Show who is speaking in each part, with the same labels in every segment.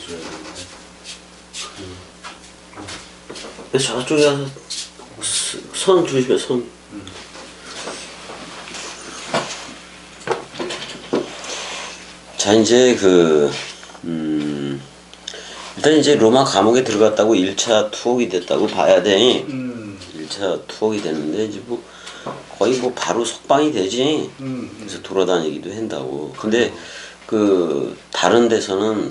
Speaker 1: 줘야 되는데.
Speaker 2: 저쪽에 가서 선 조심해, 선. 자, 이제 일단 이제 로마 감옥에 들어갔다고 1차 투옥이 됐다고 봐야 돼. 1차 투옥이 됐는데, 이제 뭐, 거의 뭐 바로 석방이 되지. 그래서 돌아다니기도 한다고. 근데, 다른 데서는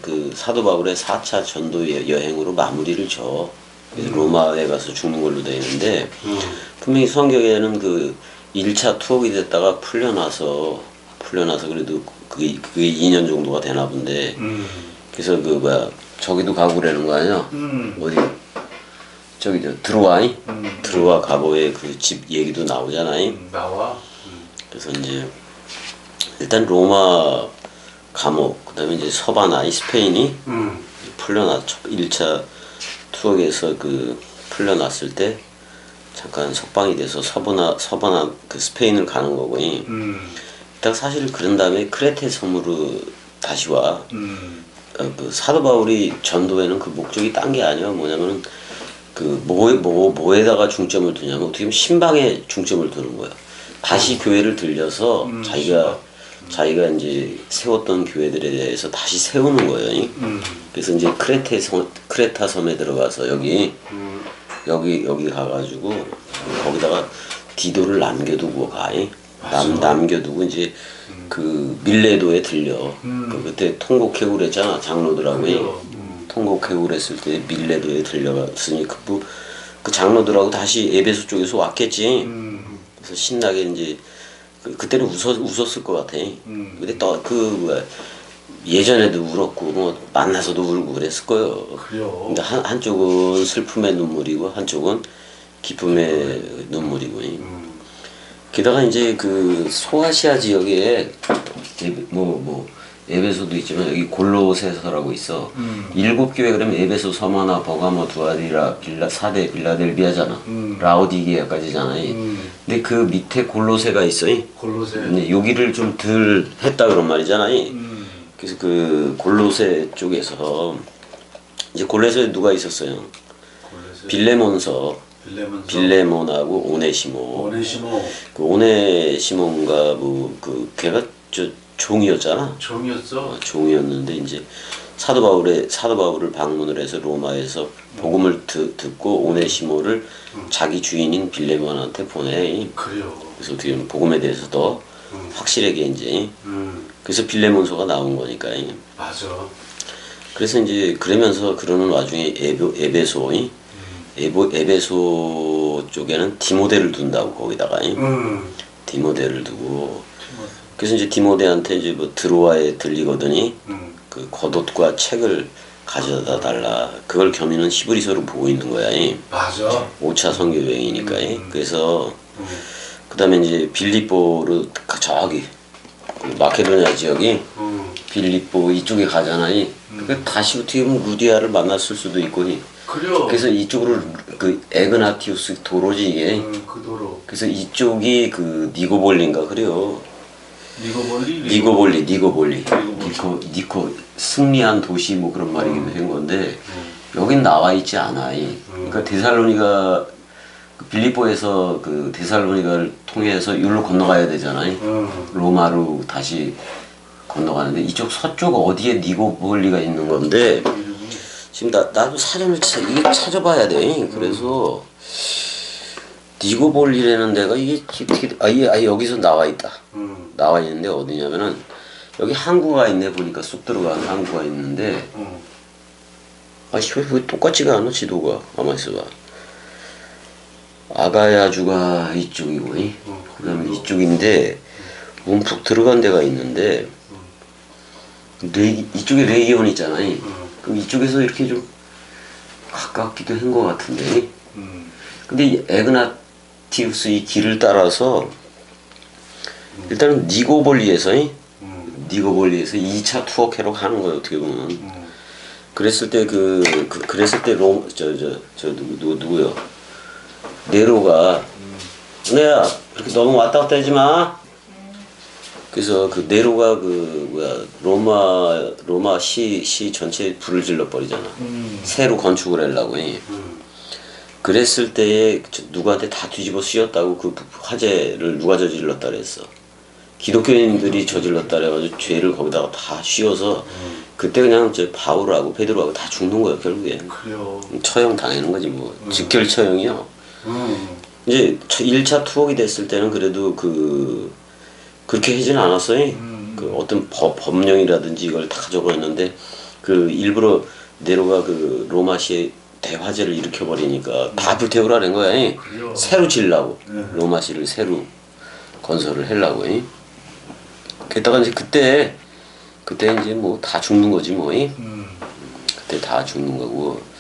Speaker 2: 그 사도 바울의 4차 전도 여행으로 마무리를 져. 그래서 로마에 가서 죽는 걸로 되어 있는데, 분명히 성경에는 1차 투옥이 됐다가 풀려나서 그래도 그게 2년 정도가 되나 본데, 그래서 저기도 가고 그러는 거 아니야? 어디? 저기 드로아이? 드로아 가보의 그 집 얘기도 나오잖아요.
Speaker 1: 나와.
Speaker 2: 그래서 이제 일단 로마 감옥, 그다음에 이제 서바나 스페인이 풀려났죠. 1차 투옥에서 풀려났을 때 잠깐 석방이 돼서 서바나 그 스페인을 가는 거고. 일단 사실 그런 다음에 크레테 섬으로 다시 와. 그 사도 바울이 전도에는 그 목적이 딴 게 아니야. 뭐냐면은 뭐에다가 중점을 두냐면 어떻게 보면 신방에 중점을 두는 거야. 다시 교회를 들려서 자기가 이제 세웠던 교회들에 대해서 다시 세우는 거예요. 그래서 이제 크레타 섬에 들어가서 여기 가가지고 거기다가 디도를 남겨두고 남겨두고 이제 밀레도에 들려. 그때 통곡회고 그랬잖아, 장로들하고. 통곡회고 그랬을 때 밀레도에 들려갔으니 그 장로들하고 다시 에베소 쪽에서 왔겠지. 그래서 신나게 이제 그때는 웃었을 것 같아. 근데 또 예전에도 울었고 뭐 만나서도 울고 그랬을 거예요.
Speaker 1: 그래요.
Speaker 2: 근데 한쪽은 슬픔의 눈물이고 한쪽은 기쁨의 눈물이고. 게다가 이제 소아시아 지역에 에베소도 있지만 여기 골로새서라고 있어. 7교회 그러면 에베소, 서머나, 버가모, 두아디라, 사대, 빌라델비아잖아. 라오디게아까지잖아. 근데 그 밑에 골로새가 있어.
Speaker 1: 골로새.
Speaker 2: 근데 여기를 좀 덜 했다 그런 말이잖아. 그래서 골로새 쪽에서 이제 골로새에 누가 있었어요? 빌레몬하고 오네시모. 오네시몬가 걔가 종이었잖아.
Speaker 1: 종이었어.
Speaker 2: 종이었는데 이제 사도 바울을 방문을 해서 로마에서 복음을 듣고 오네시모를 자기 주인인 빌레몬한테 보내.
Speaker 1: 그래요.
Speaker 2: 그래서 어떻게 보면 복음에 대해서 더 확실하게 이제 그래서 빌레몬서가 나온 거니까.
Speaker 1: 맞아.
Speaker 2: 그래서 이제 그러면서 그러는 와중에 에베소 쪽에는 디모데를 둔다고 거기다가. 디모데를 두고. 그래서 이제 디모데한테 이제 드로아에 들리거든이 그 겉옷과 책을 가져다 달라. 그걸 겸이는 히브리서를 보고 있는 거야.
Speaker 1: 맞아.
Speaker 2: 5차 선교 여행이니까. 그래서 그다음에 이제 빌립보로 저기 마케도니아 지역이 빌립보 이쪽에 가잖아. 그러니까 다시 어떻게 보면 루디아를 만났을 수도 있고.
Speaker 1: 그래요.
Speaker 2: 그래서 이쪽으로 에그나티우스 도로지 이게.
Speaker 1: 그 도로.
Speaker 2: 그래서 이쪽이 니고볼리인가 그래요. 니고볼리. 니코 승리한 도시 뭐 그런 말이기도 한 건데 여긴 나와 있지 않아. 그러니까 데살로니가 빌립보에서 데살로니가를 통해서 여기로 건너가야 되잖아. 로마로 다시 건너가는데 이쪽 서쪽 어디에 니고볼리가 있는 건데 지금 나도 사전을 이게 찾아봐야 돼. 그래서 니고볼리라는 데가 이게 아예 여기서 나와 있다. 나와 있는데 어디냐면은 여기 항구가 있네. 보니까 쑥 들어간 항구가 있는데 왜 똑같지가 않아 지도가. 가만 있어봐. 아가야주가 이쪽이고 그다음에 이쪽인데 움푹 들어간 데가 있는데 이쪽에 레기온 있잖아. 그럼 이쪽에서 이렇게 좀 가깝기도 한 것 같은데. 근데 이 에그나티우스 이 길을 따라서 일단은 니고볼리에서 2차 투어캐로 가는 거예요. 어떻게 보면. 그랬을 때 누구요? 네로가 은혜야 이렇게 너무 왔다 갔다 하지 마. 그래서 그 네로가 그 뭐야 로마 시 전체에 불을 질러 버리잖아. 새로 건축을 하려고. 그랬을 때에 누구한테 다 뒤집어 씌웠다고 그 화재를 누가 저질렀다 그랬어. 기독교인들이 저질렀다 그래가지고 죄를 거기다가 다 씌워서 그때 그냥 저 바울하고 베드로하고 다 죽는 거야 결국엔.
Speaker 1: 그래요.
Speaker 2: 처형 당하는 거지 뭐. 직결 처형이요. 이제 1차 투옥이 됐을 때는 그래도 그렇게 하진 않았어요. 그 어떤 법령이라든지 이걸 다 적어놨는데 그 일부러 네로가 그 로마시에 대화재를 일으켜버리니까 다 불태우라는 거야.
Speaker 1: 그래요.
Speaker 2: 새로 지으려고. 로마시를 새로 건설을 하려고. 게다가 이제 그때 이제 뭐 다 죽는 거지 뭐. 그때 다 죽는 거고.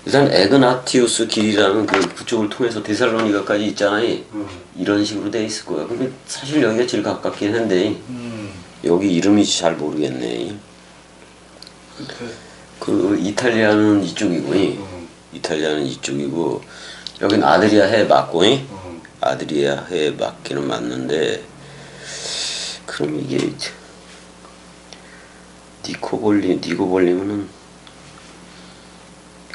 Speaker 2: 일단 에그나티우스 길이라는 그쪽을 통해서 데살로니가까지 있잖아요. 이런 식으로 돼 있을 거야. 근데 사실 여기가 제일 가깝긴 한데 여기 이름이 잘 모르겠네. 그 이탈리아는 이쪽이고, 이탈리아는 이쪽이고 여긴 아드리아 해 맞고, 아드리아 해 맞기는 맞는데 그럼 이게 니고볼리면은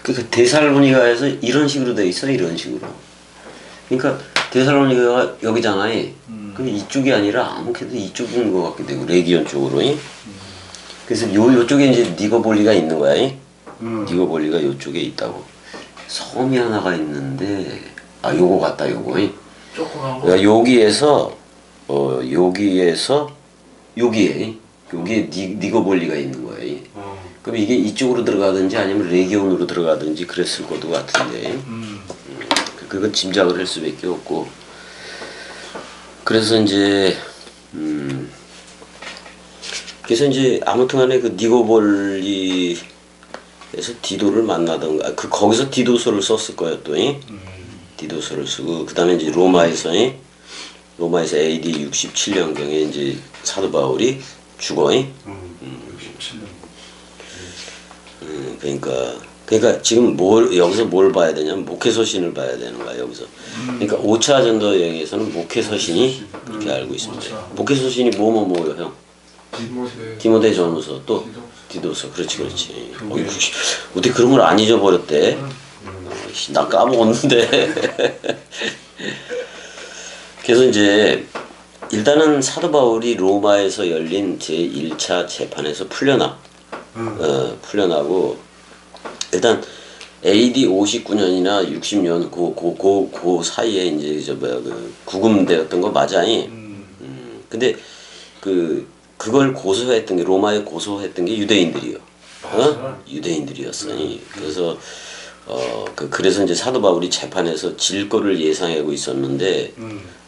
Speaker 2: 그 데살로니가에서 이런 식으로 돼 있어. 이런 식으로. 그러니까 데살로니가가 여기잖아요. 그럼 이쪽이 아니라 아무래도 이쪽인 것 같기도 하고 레기온 쪽으로. 그래서 요쪽에 이제 니고볼리가 있는 거야. 니고볼리가 요쪽에 있다고. 섬이 하나가 있는데 요거 같다 요거.
Speaker 1: 조그만 거.
Speaker 2: 그러니까 여기에서 여기에 니고볼리가 있는 거예요. 그럼 이게 이쪽으로 들어가든지 아니면 레기온으로 들어가든지 그랬을 것도 같은데 그건 짐작을 할 수밖에 없고. 그래서 이제 아무튼간에 그 니고볼리에서 디도를 만나던가 거기서 디도서를 썼을 거예요 또. 디도서를 쓰고 그다음에 이제 로마에서 AD 67년경에 이제 사도 바울이 죽어.
Speaker 1: 67년.
Speaker 2: 그러니까 지금 여기서 뭘 봐야 되냐면 목회서신을 봐야 되는 거야 여기서. 그러니까 5차 전도 여행에서는 목회서신이 그렇게 알고 있습니다. 목회서신이 뭐요 형? 디모데 전후서 또 디도서. 그렇지. 어이구, 어떻게 그런 걸 안 잊어버렸대? 나 까먹었는데. 그래서 이제 일단은 사도 바울이 로마에서 열린 제1차 재판에서 풀려나고 일단 AD 59년이나 60년 그 사이에 이제 구금되었던 거 맞아. 근데 그걸 고소했던 게 로마에 고소했던 게 유대인들이요. 유대인들이었어. 그래서 그래서 이제 사도 바울이 재판에서 질 거를 예상하고 있었는데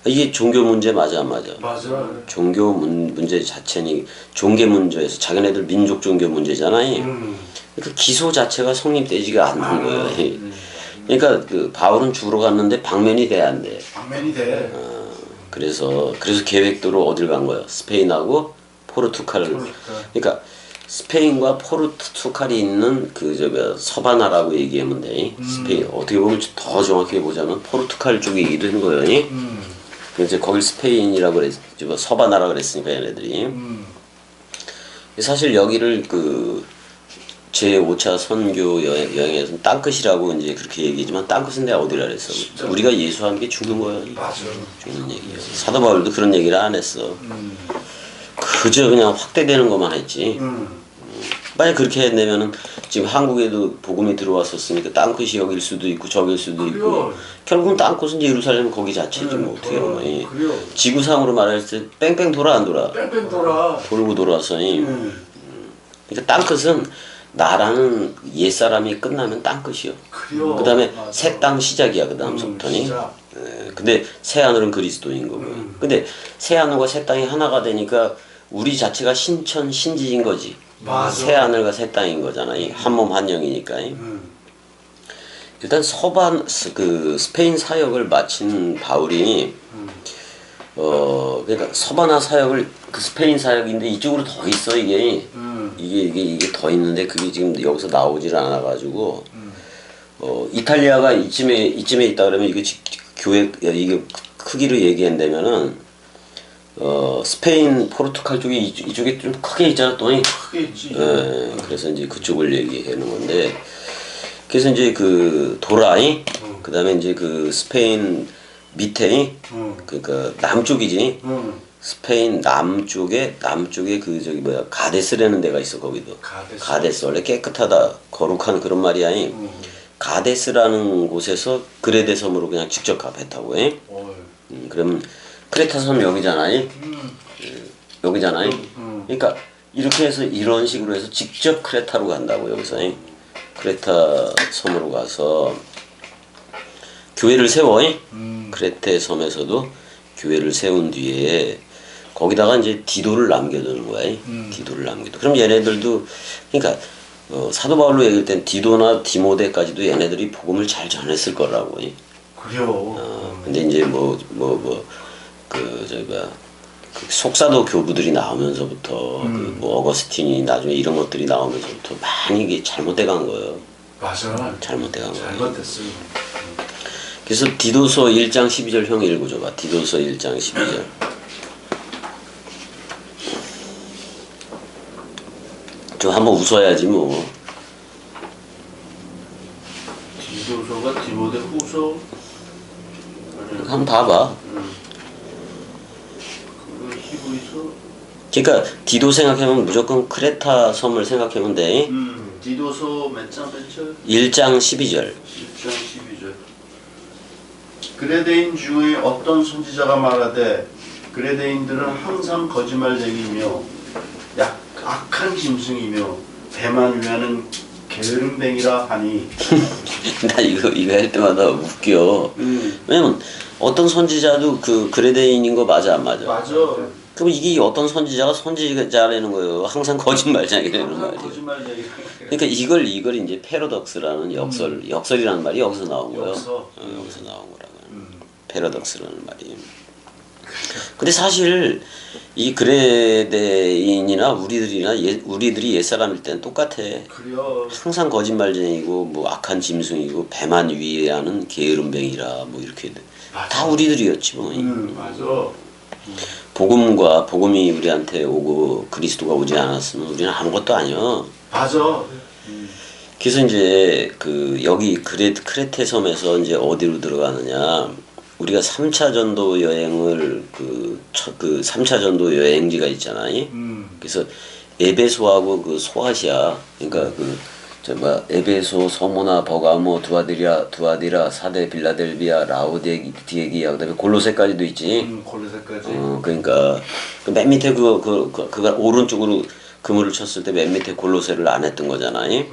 Speaker 2: 이게 종교 문제 맞아 안 맞아?
Speaker 1: 맞아.
Speaker 2: 종교 문제 자체는 종교 문제에서 자기네들 민족 종교 문제잖아요. 그러니까 기소 자체가 성립되지가 않는 거예요. 그러니까 그 바울은 죽으러 갔는데 방면이 돼 안 돼?
Speaker 1: 방면이 돼.
Speaker 2: 그래서 계획대로 어딜 간 거야? 스페인하고 포르투갈을. 그러니까 스페인과 포르투갈이 있는 서바나라고 얘기하면 돼. 스페인 어떻게 보면 더 정확히 보자면 포르투갈 쪽이기도 하는 거예요. 이제 거길 스페인이라고 그랬, 서바나라고 그랬으니까 얘네들이. 사실 여기를 제5차 선교 여행에서는 땅끝이라고 이제 그렇게 얘기하지만 땅끝은 내가 어디라 그랬어? 우리가 예수 함께 죽는 거야.
Speaker 1: 맞아.
Speaker 2: 죽는 얘기야. 사도 바울도 그런 얘기를 안 했어. 그저 그냥 확대되는 것만 했지. 만약 그렇게 했냐면은 지금 한국에도 복음이 들어왔었으니까 땅끝이 여길 수도 있고 저길 수도 있고 결국은 땅끝은 예루살렘 거기 자체지 뭐 어떻게 보면. 지구상으로 말할 때 뺑뺑 돌아 안 돌아?
Speaker 1: 뺑뺑 돌아.
Speaker 2: 돌고 돌아서. 그러니까 땅끝은 나라는 옛사람이 끝나면 땅끝이요. 그 다음에 새 땅 시작이야. 그 다음부터니. 근데 새 하늘은 그리스도인 거고. 근데 새 하늘과 새 땅이 하나가 되니까 우리 자체가 신천 신지인 거지.
Speaker 1: 맞아.
Speaker 2: 새 하늘과 새 땅인 거잖아. 한 몸 한 영이니까. 일단 스페인 사역을 마친 바울이 그러니까 서바나 사역을 스페인 사역인데 이쪽으로 더 있어 이게. 이게 더 있는데 그게 지금 여기서 나오질 않아 가지고 이탈리아가 이쯤에 있다 그러면 이게 교회 이게 크기로 얘기한다면은 스페인, 포르투갈 쪽이 이쪽에 좀 크게 있잖아, 또.
Speaker 1: 크게 있지.
Speaker 2: 예, 그래서 이제 그쪽을 얘기하는 건데, 그래서 이제 그 도라이, 그 다음에 이제 그 스페인 밑에, 그러니까 남쪽이지. 스페인 남쪽에 그 저기 뭐야 가데스라는 데가 있어. 거기도 가데스 원래 깨끗하다 거룩한 그런 말이야. 가데스라는 곳에서 그레데 섬으로 그냥 직접 가 배 타고. 그러면 크레타 섬 여기잖아. 여기잖아. 그러니까 이렇게 해서 이런 식으로 해서 직접 크레타로 간다고. 여기서 크레타 섬으로 가서 교회를 세워. 크레테 섬에서도 교회를 세운 뒤에 거기다가 이제 디도를 남겨두는 거야. 디도를 남겨두. 그럼 얘네들도 그러니까 사도 바울로 얘기할 땐 디도나 디모데까지도 얘네들이 복음을 잘 전했을 거라고.
Speaker 1: 그래요.
Speaker 2: 근데 이제 그 저기 뭐야 그 속사도 교부들이 나오면서부터 그 뭐 어거스틴이 나중에 이런 것들이 나오면서부터 많이 이게 잘못돼 간 거예요.
Speaker 1: 맞아.
Speaker 2: 잘못돼 간 거예요.
Speaker 1: 잘못됐어요.
Speaker 2: 그래서 디도서 1장 12절 형 읽어줘봐. 디도서 1장 12절. 좀 한번 웃어야지 뭐.
Speaker 1: 디도서가 디모데 후서.
Speaker 2: 한번 봐봐.
Speaker 1: 그 히브리서.
Speaker 2: 그러니까 디도 생각하면 무조건 크레타 섬을 생각하면 돼.
Speaker 1: 디도서 몇 장 몇 절?
Speaker 2: 1장 12절.
Speaker 1: 10장 12절. 그레데인 중에 어떤 선지자가 말하되 그레데인들은 항상 거짓말쟁이며 악한 짐승이며 배만 위하는 게으름뱅이라 하니.
Speaker 2: 나 이거 할 때마다 웃겨. 왜냐면 어떤 선지자도 그 그레데인인 거 맞아 안 맞아?
Speaker 1: 맞아.
Speaker 2: 그럼 이게 어떤 선지자가 선지자라는 거예요. 항상 거짓말쟁이라는 말이에요.
Speaker 1: 거짓말쟁이.
Speaker 2: 그러니까 이걸 이제 패러독스라는 역설이라는 말이 여기서 나온 거예요. 여기서 나온 거라고. 패러독스라는 말이. 근데 사실 이 그레데인이나 우리들이 옛사람일 땐 똑같아.
Speaker 1: 그래요.
Speaker 2: 항상 거짓말쟁이고 뭐 악한 짐승이고 배만 위하는 게으름뱅이라 뭐 이렇게 다 우리들이었지 뭐.
Speaker 1: 맞아.
Speaker 2: 복음이 우리한테 오고 그리스도가 오지 않았으면 우리는 아무것도 아니야.
Speaker 1: 맞아.
Speaker 2: 그래서 이제 그 여기 크레테 섬에서 이제 어디로 들어가느냐? 우리가 3차 전도 여행을 그 3차 전도 여행지가 있잖아요. 그래서 에베소하고 그 소아시아, 그러니까 에베소, 서모나, 버가모, 두아디라, 사데, 빌라델비아, 라오디게기아, 그다음에 골로새까지도 있지.
Speaker 1: 골로새까지.
Speaker 2: 그러니까 그 맨 밑에 그가 오른쪽으로 그물을 쳤을 때 맨 밑에 골로새를 안 했던 거잖아요.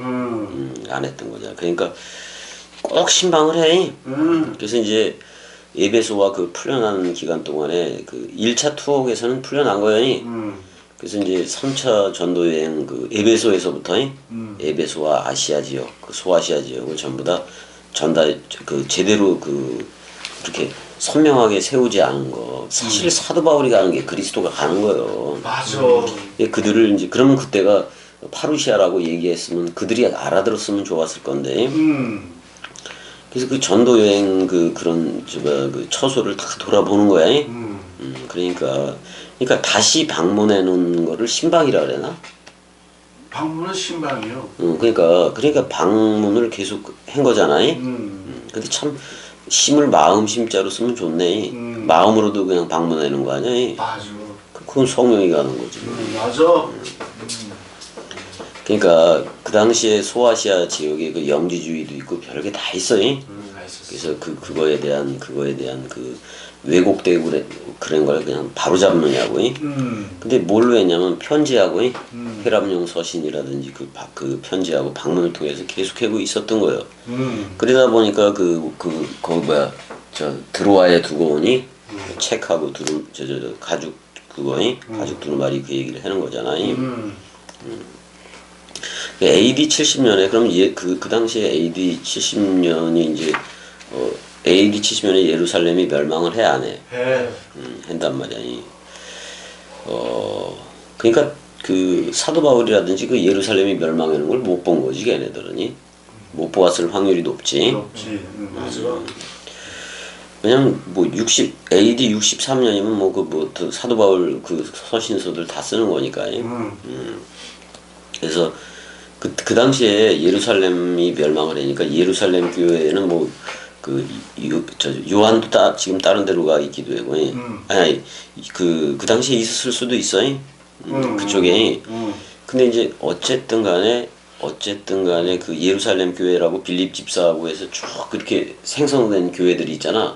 Speaker 2: 안 했던 거잖아. 그러니까 꼭 신방을 해. 그래서 이제 에베소와 그 풀려나는 기간 동안에 그 1차 투옥에서는 풀려난 거예요. 그래서 이제 3차 전도 여행 그 에베소에서부터 에베소와 아시아 지역, 그 소아시아 지역을 전부 다 제대로 그렇게 선명하게 세우지 않은 거. 사실 사도 바울이 가는 게 그리스도가 가는 거예요.
Speaker 1: 맞아.
Speaker 2: 그들을 이제 그러면 그때가 파루시아라고 얘기했으면 그들이 알아들었으면 좋았을 건데. 그래서 그 전도 여행 그런 그 처소를 다 돌아보는 거야. 그러니까 다시 방문해 놓은 거를 신방이라 그러나?
Speaker 1: 방문은 신방이요.
Speaker 2: 그러니까 방문을 계속 한 거잖아요. 근데 참 심을 마음 심자로 쓰면 좋네. 마음으로도 그냥 방문해 놓은 거 아니야?
Speaker 1: 맞아.
Speaker 2: 그건 성령이 가는 거지.
Speaker 1: 맞아.
Speaker 2: 그러니까 그 당시에 소아시아 지역에 그 영지주의도 있고 별게 다 있어요. 그래서 그거에 대한 그 왜곡되고 그런 걸 그냥 바로 잡느냐고. 근데 뭘로 했냐면 편지하고 회람용 서신이라든지 그 편지하고 방문을 통해서 계속하고 있었던 거예요. 그러다 보니까 드로아에 두고 오니 책하고 가죽 가죽 두루마리 그 얘기를 하는 거잖아요. AD 70년에 그럼 그 당시에 AD 70년이 이제 AD 70년에 예루살렘이 멸망을 해 안 해?
Speaker 1: 해.
Speaker 2: 한단 말이야. 그러니까 그 사도 바울이라든지 그 예루살렘이 멸망하는 걸 못 본 거지 걔네들은. 못 보았을 확률이 높지.
Speaker 1: 맞아.
Speaker 2: 그냥 뭐 60 AD 63년이면 뭐 사도 바울 그 서신서들 다 쓰는 거니까. 그래서 그 당시에 예루살렘이 멸망을 하니까 예루살렘 교회에는 뭐 요한도 지금 다른 데로 가 있기도 하고. 아니 그 당시에 있었을 수도 있어요. 그쪽에. 근데 이제 어쨌든 간에 그 예루살렘 교회라고 빌립 집사하고 해서 쭉 그렇게 생성된 교회들이 있잖아.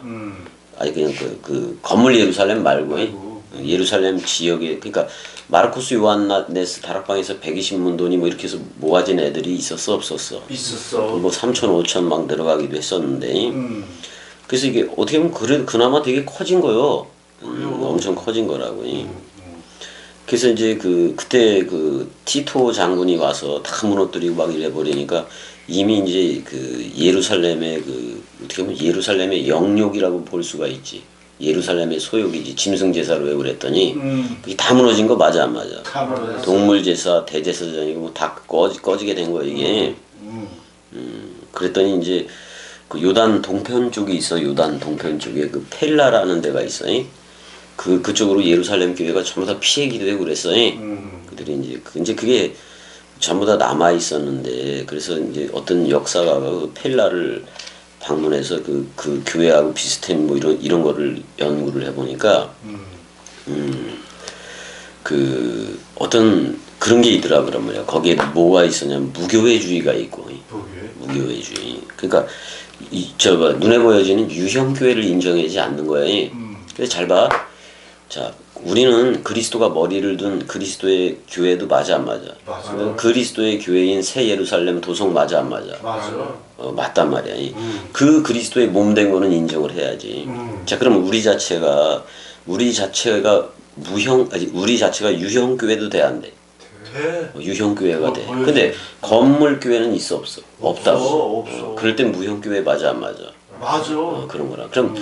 Speaker 2: 아니 그냥 그 건물 예루살렘 말고 예루살렘 지역에, 그러니까 마르코스 요한네스 다락방에서 120문돈이 뭐 이렇게 해서 모아진 애들이 있었어 없었어?
Speaker 1: 있었어.
Speaker 2: 뭐 3천 5천 막 들어가기도 했었는데. 그래서 이게 어떻게 보면 그나마 되게 커진 거요. 엄청 커진 거라고. 그래서 이제 그때 그 티토 장군이 와서 다 무너뜨리고 막 이래 버리니까 이미 이제 그 예루살렘의 어떻게 보면 예루살렘의 영욕이라고 볼 수가 있지. 예루살렘의 소욕이지. 짐승 제사로 왜 그랬더니 그게 다 무너진 거 맞아 안 맞아?
Speaker 1: 다 무너졌어.
Speaker 2: 동물 제사, 대제사장이고 뭐 다 꺼지게 된 거야 이게. 그랬더니 이제 그 요단 동편 쪽이 있어. 요단 동편 쪽에 그 펠라라는 데가 있어. 그쪽으로 예루살렘 교회가 전부 다 피해 기도하고 그랬어. 그들이 이제 그게 전부 다 남아 있었는데, 그래서 이제 어떤 역사가 그 펠라를 방문해서 그 교회하고 비슷한 뭐 이런 거를 연구를 해보니까 그 어떤 그런 게 있더라. 그런 말이야. 거기에 뭐가 있었냐면 무교회주의가 있고. 무교회주의. 그러니까 눈에 보여지는 유형 교회를 인정하지 않는 거야. 그래서 잘 봐. 자, 우리는 그리스도가 머리를 둔 그리스도의 교회도 맞아 안 맞아?
Speaker 1: 맞아.
Speaker 2: 그리스도의 교회인 새 예루살렘 도성 맞아 안 맞아?
Speaker 1: 맞아.
Speaker 2: 맞단 말이야. 그 그리스도의 몸 된 거는 인정을 해야지. 자, 그럼 우리 자체가 우리 자체가 유형 교회도 돼 안 돼? 유형 교회가 돼. 근데 건물 교회는 있어 없어? 없다고.
Speaker 1: 없어.
Speaker 2: 그럴 땐 무형 교회 맞아 안 맞아?
Speaker 1: 맞아.
Speaker 2: 그런 거라. 그럼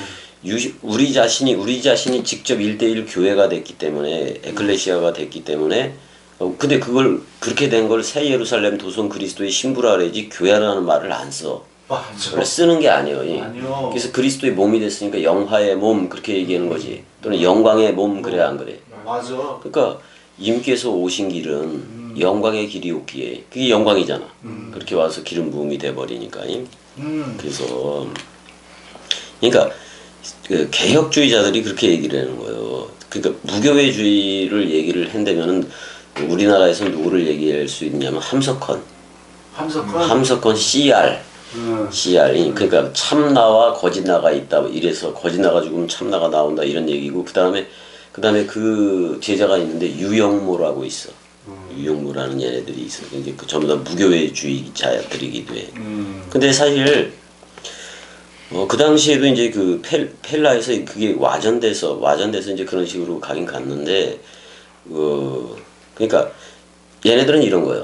Speaker 2: 우리 자신이 직접 1대1 교회가 됐기 때문에, 에클레시아가 됐기 때문에, 근데 그걸 그렇게 된 걸 새 예루살렘 도성 그리스도의 신부라 그래야지 교회라는 말을 안 써.
Speaker 1: 맞아.
Speaker 2: 원래 쓰는 게 아니에요.
Speaker 1: 아니요.
Speaker 2: 그래서 그리스도의 몸이 됐으니까 영화의 몸 그렇게 얘기하는 거지. 또는 영광의 몸 그래 안 그래?
Speaker 1: 맞아.
Speaker 2: 그러니까 임께서 오신 길은 영광의 길이 없기에, 그게 영광이잖아. 그렇게 와서 기름 부음이 돼 버리니까. 그래서 그러니까 그 개혁주의자들이 그렇게 얘기를 하는 거예요. 그러니까 무교회주의를 얘기를 한다면은 우리나라에서 누구를 얘기할 수 있냐면 함석헌 CR. 그러니까 참나와 거짓나가 있다. 이래서 거짓나가 죽으면 참나가 나온다 이런 얘기고, 그다음에 그 제자가 있는데 유영모라고 있어. 유영모라는 얘네들이 있어. 이제 전부 다 무교회주의자들이기도 해. 근데 사실 그 당시에도 이제 그 펠라에서 그게 와전돼서 이제 그런 식으로 가긴 갔는데, 그러니까 얘네들은 이런 거예요.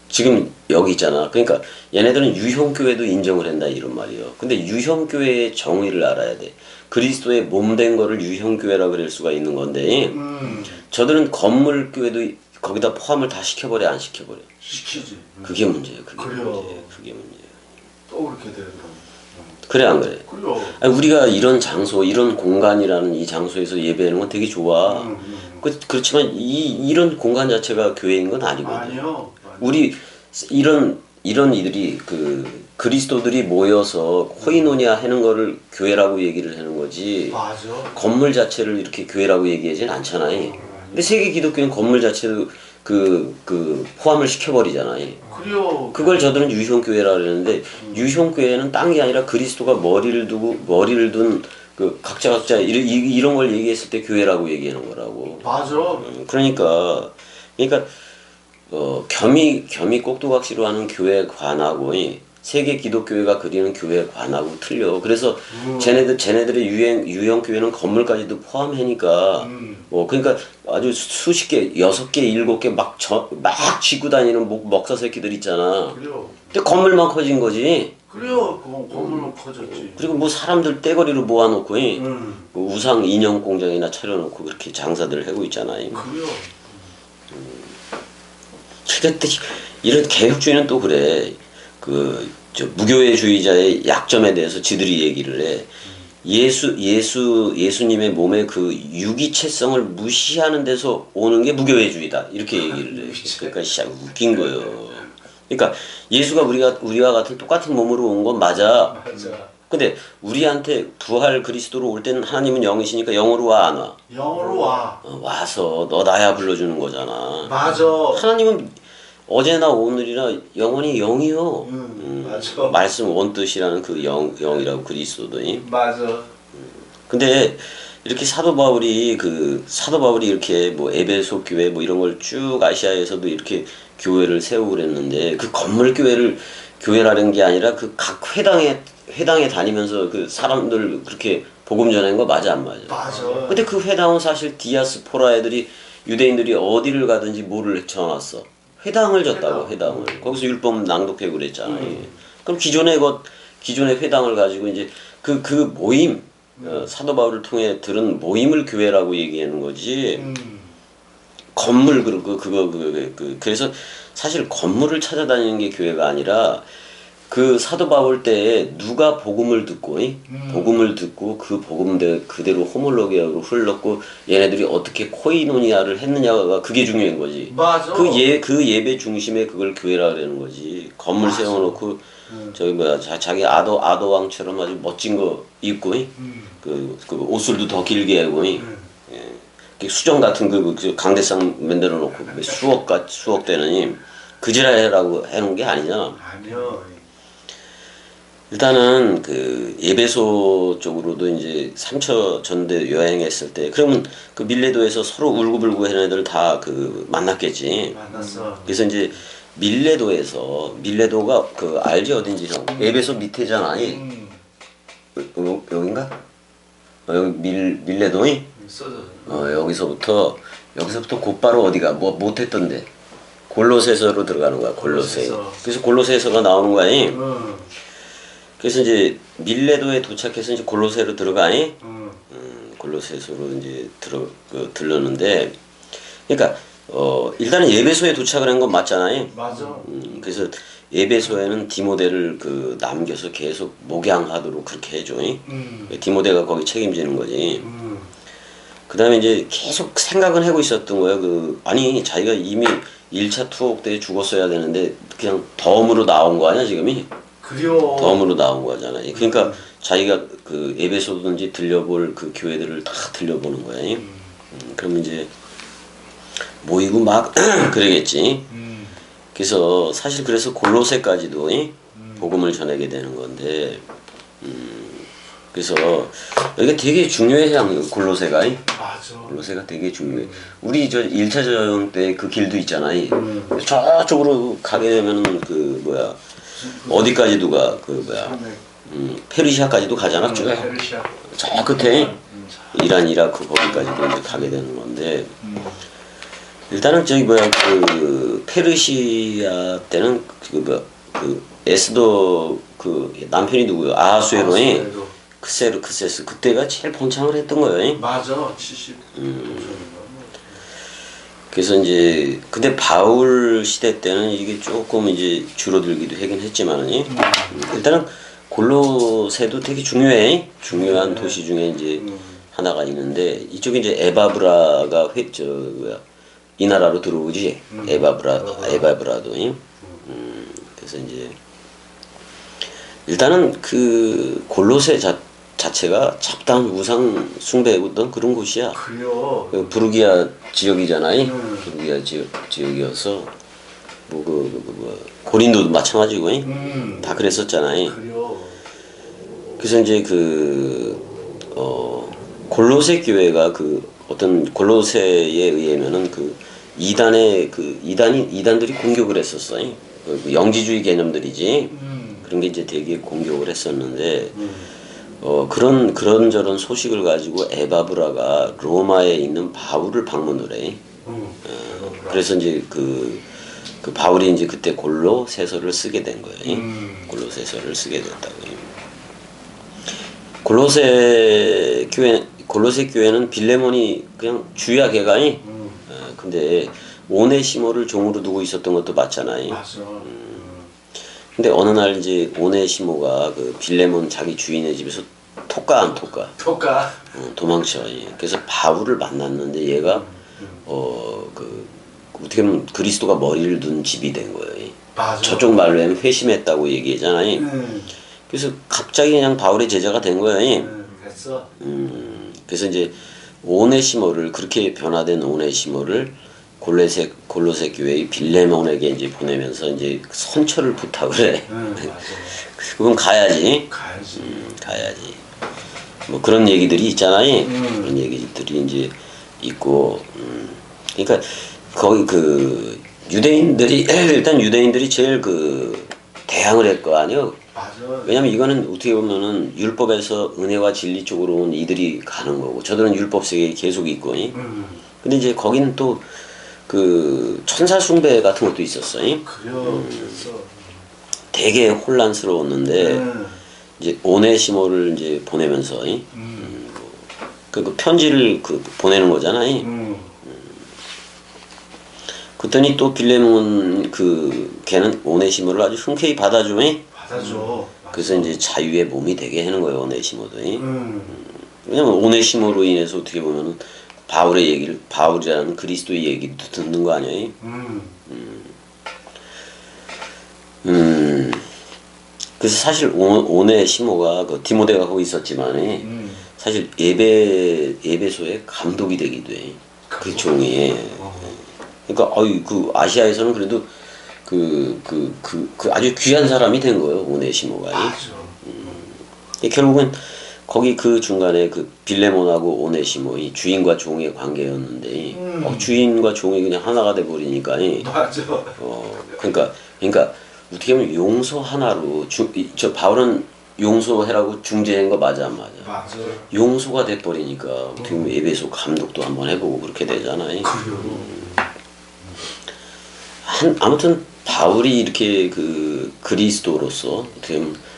Speaker 2: 지금 여기 있잖아. 그러니까 얘네들은 유형교회도 인정을 한다 이런 말이에요. 근데 유형교회의 정의를 알아야 돼. 그리스도의 몸된 거를 유형교회라 그럴 수가 있는 건데, 저들은 건물교회도 거기다 포함을 다 시켜버려 안 시켜버려?
Speaker 1: 시키지.
Speaker 2: 그게 문제예요. 그게
Speaker 1: 그래요.
Speaker 2: 문제예요.
Speaker 1: 또 그렇게 되는
Speaker 2: 그래 안 그래?
Speaker 1: 그래요.
Speaker 2: 아니, 우리가 이런 장소, 이런 공간이라는 이 장소에서 예배하는 건 되게 좋아. 그렇지만 이런 공간 자체가 교회인 건 아니거든.
Speaker 1: 아니요.
Speaker 2: 우리 이런 이들이 그리스도들이 모여서 코이노니아 하는 거를 교회라고 얘기를 하는 거지.
Speaker 1: 맞아.
Speaker 2: 건물 자체를 이렇게 교회라고 얘기하진 않잖아요. 근데 세계 기독교는 건물 자체도 포함을 시켜버리잖아요.
Speaker 1: 그래요.
Speaker 2: 그걸 저들은 유형교회라 그러는데, 유형교회는 딴 게 아니라 그리스도가 머리를 둔 각자 이런 걸 얘기했을 때 교회라고 얘기하는 거라고.
Speaker 1: 맞아.
Speaker 2: 그러니까 겸이 꼭두각시로 하는 교회 관하고 세계 기독교회가 그리는 교회 관하고 틀려. 그래서 쟤네들의 유형 교회는 건물까지도 포함하니까 그러니까 아주 수십 개, 6개, 7개 막 쥐고 다니는 먹사 새끼들 있잖아.
Speaker 1: 그래요.
Speaker 2: 근데 건물만 커진 거지.
Speaker 1: 그래요. 건물만 커졌지.
Speaker 2: 그리고 뭐 사람들 떼거리로 모아놓고 우상 인형 공장이나 차려놓고 그렇게 장사들을 하고 있잖아요.
Speaker 1: 그래요.
Speaker 2: 그러니까 이런 개혁주의는 또 그래. 저 무교회주의자의 약점에 대해서 지들이 얘기를 해. 예수님의 몸의 그 유기체성을 무시하는 데서 오는 게 무교회주의다. 이렇게 얘기를 해. 그러니까 웃긴 거예요. 그러니까 예수가 우리와 같은 똑같은 몸으로 온 건 맞아.
Speaker 1: 맞아.
Speaker 2: 근데 우리한테 부활 그리스도로 올 때는 하나님은 영이시니까 영으로 와 안 와?
Speaker 1: 영어로 와.
Speaker 2: 와서 너 나야 불러주는 거잖아.
Speaker 1: 맞아.
Speaker 2: 하나님은 어제나 오늘이나 영원히 영이요.
Speaker 1: 맞아.
Speaker 2: 말씀 원뜻이라는 그 영이라고 그리스도더니.
Speaker 1: 맞아.
Speaker 2: 근데 이렇게 사도 바울이 이렇게 뭐 에베소 교회 뭐 이런 걸 쭉 아시아에서도 이렇게 교회를 세우고 그랬는데 그 건물 교회라는 게 아니라 그 각 회당에 다니면서 그 사람들 그렇게 복음 전하는 거 맞아 안 맞아?
Speaker 1: 맞아.
Speaker 2: 근데 그 회당은 사실 디아스포라 애들이 유대인들이 어디를 가든지 뭐를 쳐놨어? 회당을 줬다고 회당을. 거기서 율법 낭독하고 그랬잖아요. 그럼 기존의 회당을 가지고 이제 그 모임 사도 바울을 통해 들은 모임을 교회라고 얘기하는 거지. 건물 그래서 사실 건물을 찾아다니는 게 교회가 아니라 그 사도 바울 때에 누가 복음을 듣고 그 복음 그대로 호몰로기아로 흘렀고 얘네들이 어떻게 코이노니아를 했느냐가 그게 중요한 거지.
Speaker 1: 맞아.
Speaker 2: 그 예배 중심에 그걸 교회라 그러는 거지. 건물
Speaker 1: 맞아.
Speaker 2: 세워놓고 저기 뭐야 자기 아도왕처럼 아주 멋진 거 입고 그 옷을도 더 길게 하고 수정 같은 그 강대상 만들어 놓고 수억 되는 그지라라고 해놓은 게 아니잖아.
Speaker 1: 아니요.
Speaker 2: 일단은 그 예배소 쪽으로도 이제 삼처 전대 여행했을 때 그러면 그 밀레도에서 서로 울고불고 하는 애들 다 그 만났겠지.
Speaker 1: 만났어.
Speaker 2: 그래서 이제 밀레도가 그 알지 어딘지 형 예배소 밑에잖아. 여긴가? 여기 밀레도이?
Speaker 1: 써져.
Speaker 2: 여기서부터 곧바로 어디가 뭐 못했던데 골로새서로 들어가는 거야. 골로새. 그래서 골로새서가 나오는 거야. 그래서 이제 밀레도에 도착해서 이제 골로새로 들어가니 골로새서로 이제 들렀는데 그러니까 일단은 예배소에 도착을 한 건 맞잖아요.
Speaker 1: 맞아.
Speaker 2: 그래서 예배소에는 디모데를 남겨서 계속 목양하도록 그렇게 해줘. 디모데가 거기 책임지는 거지. 그다음에 이제 계속 생각은 하고 있었던 거야. 아니 자기가 이미 1차 투옥 때 죽었어야 되는데 그냥 덤으로 나온 거 아니야 지금이?
Speaker 1: 그려.
Speaker 2: 덤으로 나온 거잖아. 그러니까 자기가 그 에베소든지 들려볼 그 교회들을 다 들려보는 거야. 그러면 이제 모이고 막 그러겠지. 그래서 사실 그래서 골로새까지도 복음을 전하게 되는 건데 그래서 여기가 되게 중요해 골로새가.
Speaker 1: 맞아.
Speaker 2: 골로새가 되게 중요해. 우리 저 1차 전쟁 때 그 길도 있잖아. 저쪽으로 가게 되면은 어디까지도 가 페르시아까지도 가잖아. 쭉.
Speaker 1: 페르시아.
Speaker 2: 저 끝에 이란 이라크 거기까지도 이제 가게 되는 건데 일단은 페르시아 때는 에스도 남편이 누구요? 아하수에로이 크세스 그때가 제일 번창을 했던 거예요.
Speaker 1: 맞아. 70.
Speaker 2: 그래서 이제 근데 바울 시대 때는 이게 조금 이제 줄어들기도 하긴 했지만은 일단은 골로새도 되게 중요한 도시 중에 이제 하나가 있는데 이쪽에 이제 에바브라가 이 나라로 들어오지. 에바브라도. 그래서 이제 일단은 그 골로새 자체가 잡다한 우상 숭배했던 그런 곳이야.
Speaker 1: 그래요.
Speaker 2: 부르기아 지역이잖아요. 부르기아 지역이어서 고린도도 마찬가지고 다 그랬었잖아요.
Speaker 1: 그래요.
Speaker 2: 그래서 이제 골로새 교회가 어떤 골로새에 의하면은 이단들이 공격을 했었어요. 영지주의 개념들이지. 그런 게 이제 되게 공격을 했었는데 그런저런 소식을 가지고 에바브라가 로마에 있는 바울을 방문을 해. 그래서 이제 그 바울이 이제 그때 골로새서를 쓰게 된 거예요. 골로새서를 쓰게 됐다고. 골로새 교회는 빌레몬이 그냥 주야 개가니. 근데 오네시모를 종으로 두고 있었던 것도 맞잖아요.
Speaker 1: 맞아.
Speaker 2: 근데 어느 날 이제 오네시모가 그 빌레몬 자기 주인의 집에서 토까 도망쳐. 그래서 바울을 만났는데 얘가 그 어떻게 보면 그리스도가 머리를 둔 집이 된 거예요.
Speaker 1: 맞아.
Speaker 2: 저쪽 말로 하면 회심했다고 얘기하잖아요. 그래서 갑자기 그냥 바울의 제자가 된 거예요.
Speaker 1: 됐어.
Speaker 2: 그래서 이제 오네시모를 그렇게 변화된 오네시모를 골로새 교회의 빌레몬에게 이제 보내면서 이제 선처를 부탁을 해.
Speaker 1: 맞아.
Speaker 2: 그럼 가야지. 가야지. 뭐 그런 얘기들이 있잖아요. 그런 얘기들이 이제 있고. 그러니까 거기 그 유대인들이 일단 유대인들이 제일 그 대항을 할 거 아니에요.
Speaker 1: 맞아.
Speaker 2: 왜냐면 이거는 어떻게 보면은 율법에서 은혜와 진리 쪽으로 온 이들이 가는 거고 저들은 율법 세계에 계속 있고. 근데 이제 거기는 또 그 천사 숭배 같은 것도 있었어요.
Speaker 1: 그래요. 그랬어.
Speaker 2: 되게 혼란스러웠는데 이제 오네시모를 이제 보내면서 그 편지를 그 보내는 거잖아요. 그랬더니 또 빌레몬 그 걔는 오네시모를 아주 흔쾌히 받아줘.
Speaker 1: 받아줘.
Speaker 2: 그래서 이제 자유의 몸이 되게 하는 거예요, 오네시모도. 왜냐면 오네시모로 인해서 어떻게 보면은 바울의 얘기를 바울이라는 그리스도의 얘기도 듣는 거 아니에요? 그래서 사실 오네시모가 그 디모데가 거기 있었지만 사실 에베소의 감독이 되기도 해. 그 종이. 그러니까 그 아시아에서는 그래도 그 아주 귀한 사람이 된 거예요, 오네시모가.
Speaker 1: 맞아.
Speaker 2: 결국은 거기 그 중간에 그 빌레몬하고 오네시모이 주인과 종의 관계였는데 주인과 종이 그냥 하나가 돼 버리니까.
Speaker 1: 맞아.
Speaker 2: 그러니까 어떻게 보면 용서 하나로 저 바울은 용서해라고 중재한 거 맞아 안 맞아?
Speaker 1: 맞아.
Speaker 2: 용서가 돼 버리니까 어떻게 보면 에베소 감독도 한번 해보고 그렇게 되잖아요. 아무튼 바울이 이렇게 그 그리스도로서 어떻게 보면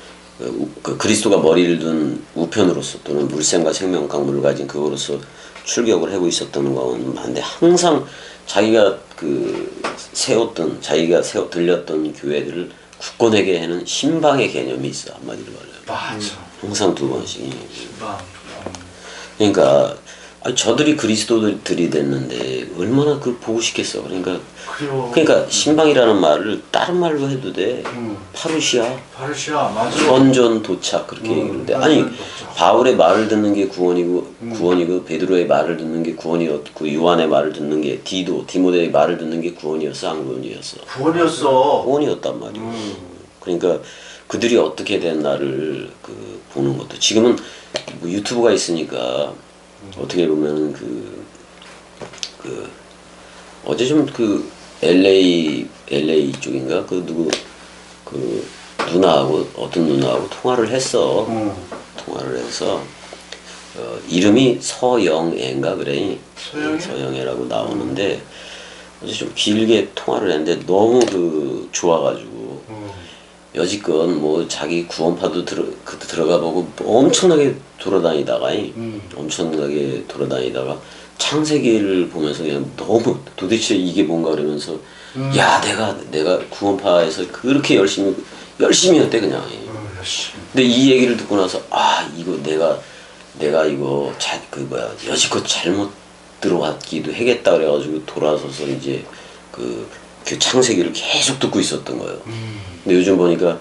Speaker 2: 그 그리스도가 머리를 둔 우편으로서 또는 물샘과 생명 강물을 가진 그거로서 출격을 하고 있었던 건 맞는데 항상 자기가 그 자기가 들렸던 교회들을 굳건하게 하는 신방의 개념이 있어. 한마디로 말하면.
Speaker 1: 맞아.
Speaker 2: 항상 두 번씩.
Speaker 1: 신방.
Speaker 2: 그러니까 저들이 그리스도들이 됐는데 얼마나 그걸 보고 싶겠어. 그러니까 신방이라는 말을 다른 말로 해도 돼. 파루시아
Speaker 1: 맞아.
Speaker 2: 현존 도착 그렇게 얘기하는데 아니 바울의 말을 듣는 게 구원이고 베드로의 말을 듣는 게 구원이었고 요한의 말을 듣는 게 디모데의 말을 듣는 게 구원이었어 안 구원이었어? 구원이었단 말이야. 그러니까 그들이 어떻게 됐나를 그 보는 것도 지금은 뭐 유튜브가 있으니까 어떻게 보면은 어제 좀 그 LA 쪽인가 그 누나하고 어떤 누나하고 통화를 했어. 통화를 해서 이름이 서영애인가 그래. 서영애라고 나오는데 어제 좀 길게 통화를 했는데 너무 그 좋아가지고 여지껏 뭐 자기 구원파도 들어가 보고 엄청나게 돌아다니다가 창세기를 보면서 그냥 너무 도대체 이게 뭔가 그러면서 야 내가 구원파에서 그렇게 열심히 했대 그냥. 근데 이 얘기를 듣고 나서 이거 내가 이거 여지껏 잘못 들어왔기도 하겠다 그래가지고 돌아서서 이제 그 창세기를 계속 듣고 있었던 거예요. 근데 요즘 보니까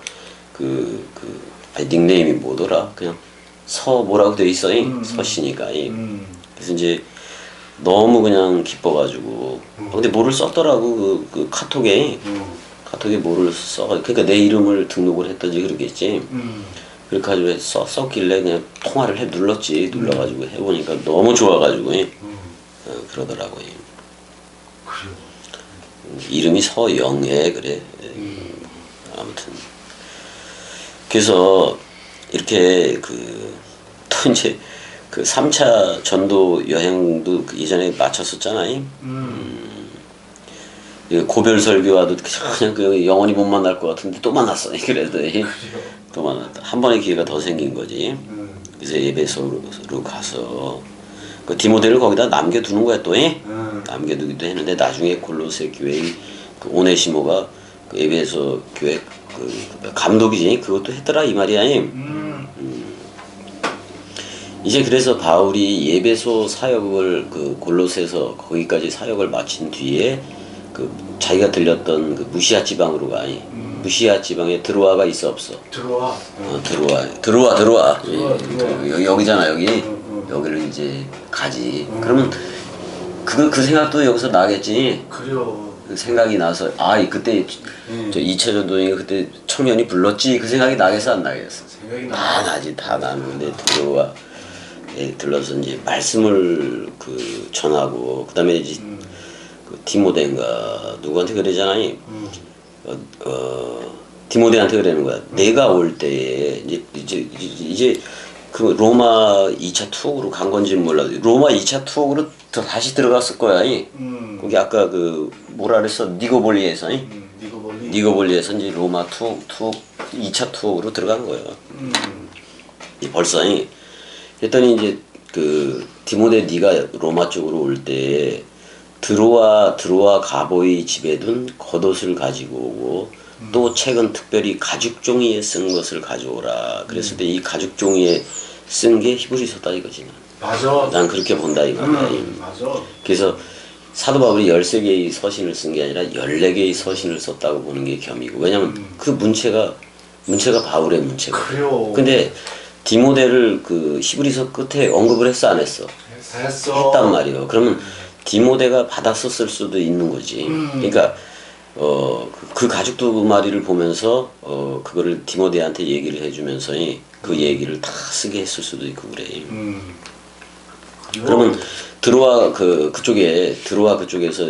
Speaker 2: 닉네임이 뭐더라? 그냥 뭐라고 돼 있어. 서씨니까. 그래서 이제 너무 그냥 기뻐가지고. 근데 뭐를 썼더라고 그 카톡에 뭐를 써. 그러니까 내 이름을 등록을 했던지 그러겠지. 그렇게 가지고 썼길래 그냥 통화를 눌러가지고 해보니까 너무 좋아가지고 그러더라고요. 이름이 서영애 그래. 아무튼 그래서 이렇게 또 이제 그 3차 전도 여행도 예전에 마쳤었잖아요. 고별 설교와도 그냥 그 영원히 못 만날 것 같은데 또 만났어. 그래도 또 만났다. 한 번의 기회가 더 생긴 거지. 그래서 에베소로 가서 그 디모데를 거기다 남겨두는 거야 또. 남겨두기도 했는데 나중에 골로새 교회의 그 오네시모가 그 에베소 교회 그 감독이지 그것도 했더라 이 말이야. 이제 그래서 바울이 예배소 사역을 그 골로새서 거기까지 사역을 마친 뒤에 그 자기가 들렸던 그 무시아 지방으로 가. 무시아 지방에 드로아가 있어 없어?
Speaker 1: 들어와.
Speaker 2: 들어와.
Speaker 1: 들어와.
Speaker 2: 여기잖아 여기. 여기를 이제 가지. 그러면 그 생각도 여기서 나겠지.
Speaker 1: 그래요.
Speaker 2: 그 생각이 나서 그때 저 2차 전도에 그때 청년이 불렀지 그 생각이 나겠어 안 나겠어?
Speaker 1: 생각이
Speaker 2: 다 나지 다 나는데 들어와 들러서 이제 말씀을 그 전하고 그다음에 이제 그 디모데인가 누구한테 그러잖아요. 디모데한테 그러는 거야. 내가 올 때에 이제 그 로마 2차 투옥으로 간 건지 몰라도 로마 2차 투옥으로 다시 들어갔을 거야. 거기 아까 그 뭐라 그랬어? 니고볼리에서 니고볼리에서 이제 로마 투옥 2차 투옥으로 들어간 거예요. 벌써 했더니 이제 그 디모데 네가 로마 쪽으로 올 때 드로아 가보이 집에 둔 겉옷을 가지고 오고 또 책은 특별히 가죽 종이에 쓴 것을 가져오라. 그랬을 때 이 가죽 종이에 쓴 게 히브리서다 이거지.
Speaker 1: 맞아.
Speaker 2: 난 그렇게 본다 이 말이야.
Speaker 1: 맞아.
Speaker 2: 그래서 사도 바울이 13개의 서신을 쓴 게 아니라 14개의 서신을 썼다고 보는 게 겸이고. 왜냐면 그 문체가 바울의 문체고.
Speaker 1: 그래요.
Speaker 2: 근데 디모데를 그 히브리서 끝에 언급을 했어 안 했어?
Speaker 1: 했어.
Speaker 2: 했단 말이에요. 그러면 디모데가 받았었을 수도 있는 거지. 그러니까 그 가죽 두 마리를 보면서 그거를 디모데한테 얘기를 해주면서 그 얘기를 다 쓰게 했을 수도 있고 그래. 그러면 드로아 그쪽에서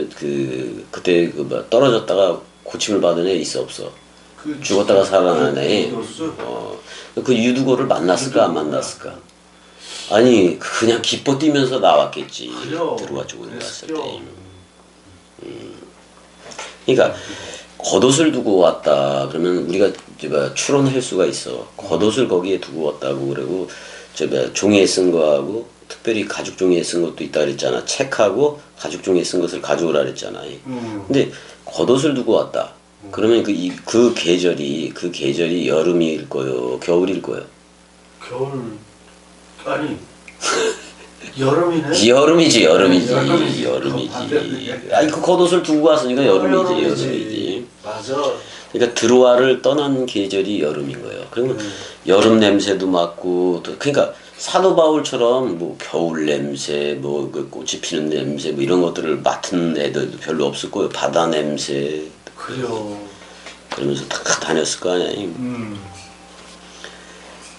Speaker 2: 그때 그 뭐 떨어졌다가 고침을 받은 애 있어 없어? 죽었다가 살아난 애. 그 유두고를 만났을까 안 만났을까? 아니 그냥 기뻐 뛰면서 나왔겠지. 드로아 쪽으로 갔을 때. 그러니까 겉옷을 두고 왔다 그러면 우리가 추론할 수가 있어. 겉옷을 거기에 두고 왔다고 그러고 종이에 쓴 거하고 특별히 가죽 종이에 쓴 것도 있다 그랬잖아. 책하고 가죽 종이에 쓴 것을 가져오라 그랬잖아. 근데 겉옷을 두고 왔다. 그러면 그 계절이 여름일 거요, 겨울일 거요.
Speaker 1: 겨울 아니 여름이네.
Speaker 2: 여름이지.
Speaker 1: 반대네.
Speaker 2: 아니 그 겉옷을 두고 왔으니까 여름이지.
Speaker 1: 맞아.
Speaker 2: 그러니까 드로아를 떠난 계절이 여름인 거예요. 그러면 여름 냄새도 맡고 또 그러니까 사도 바울처럼 뭐 겨울 냄새, 뭐 그 꽃이 피는 냄새, 뭐 이런 것들을 맡은 애들도 별로 없을 거예요. 바다 냄새.
Speaker 1: 그래요.
Speaker 2: 그러면서 다 다녔을 거 아니야.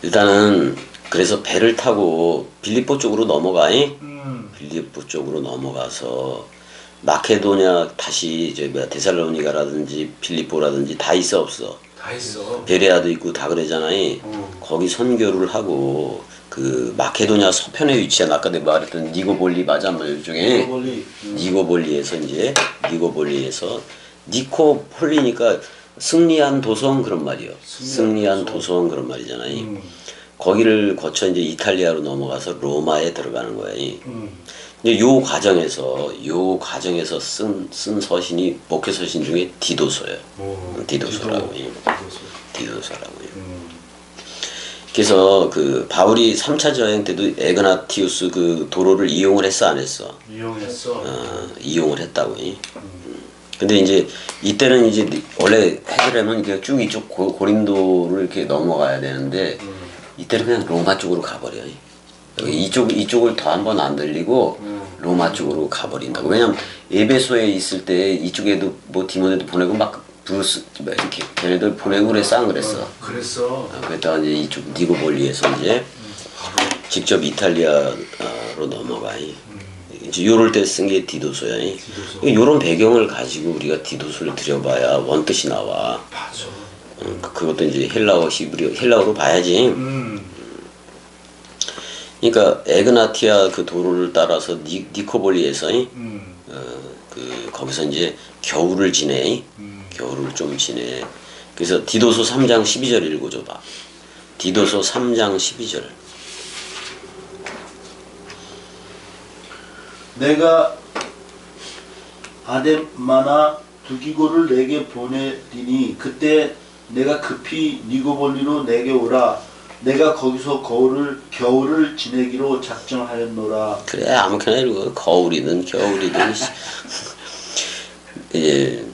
Speaker 2: 일단은 그래서 배를 타고 빌립보 쪽으로 넘어가. 빌립보 쪽으로 넘어가서 마케도냐 다시 데살로니가라든지 빌립보라든지 다 있어 없어?
Speaker 1: 다 있어.
Speaker 2: 베레아도 있고 다 그러잖아요. 거기 선교를 하고 그 마케도냐 서편에 위치한 아까 내가 말했던 니고볼리 맞아? 뭐 이쪽에 니고볼리에서 니코폴리니까 승리한 도성 그런 말이요. 승리한 도성 그런 말이잖아요. 거기를 거쳐 이제 이탈리아로 넘어가서 로마에 들어가는 거예요. 근데 요 과정에서 쓴 서신이 목회 서신 중에 디도서예요. 디도서라고요. 그래서 그 바울이 3차 저행 때도 에그나티우스 그 도로를 이용을 했어 안 했어?
Speaker 1: 이용했어.
Speaker 2: 이용을 했다고. 근데 이제 이때는 이제 원래 해결하면 이게 쭉 이쪽 고린도를 이렇게 넘어가야 되는데 이때는 그냥 로마 쪽으로 가버려. 이쪽을 더 한 번 안 들리고 로마 쪽으로 가버린다고. 왜냐면 에베소에 있을 때 이쪽에도 뭐 디모데도 보내고 막 브루스 이렇게 걔네들 보내고 그랬어 안 그랬어?
Speaker 1: 그랬어.
Speaker 2: 그랬다가 이제 이쪽 니고볼리에서 이제 직접 이탈리아로 넘어가. 이제 요럴 때 쓴 게 디도서야. 요런 배경을 가지고 우리가 디도서를 들여봐야 원뜻이 나와.
Speaker 1: 맞아.
Speaker 2: 그것도 이제 헬라어로 봐야지. 그러니까 에그나티아 그 도로를 따라서 니코볼리에서 거기서 이제 겨울을 지내. 겨울을 좀 지내. 그래서 디도서 3장 12절 읽어줘 봐. 디도서 3장 12절.
Speaker 3: 내가 아데마나
Speaker 1: 두기고를 내게 보내리니 그때 내가 급히 니고볼리로 내게 오라. 내가 거기서 겨울을 지내기로 작정하였노라.
Speaker 2: 그래 아무렇게나 읽어. 거울이든 겨울이든. 예.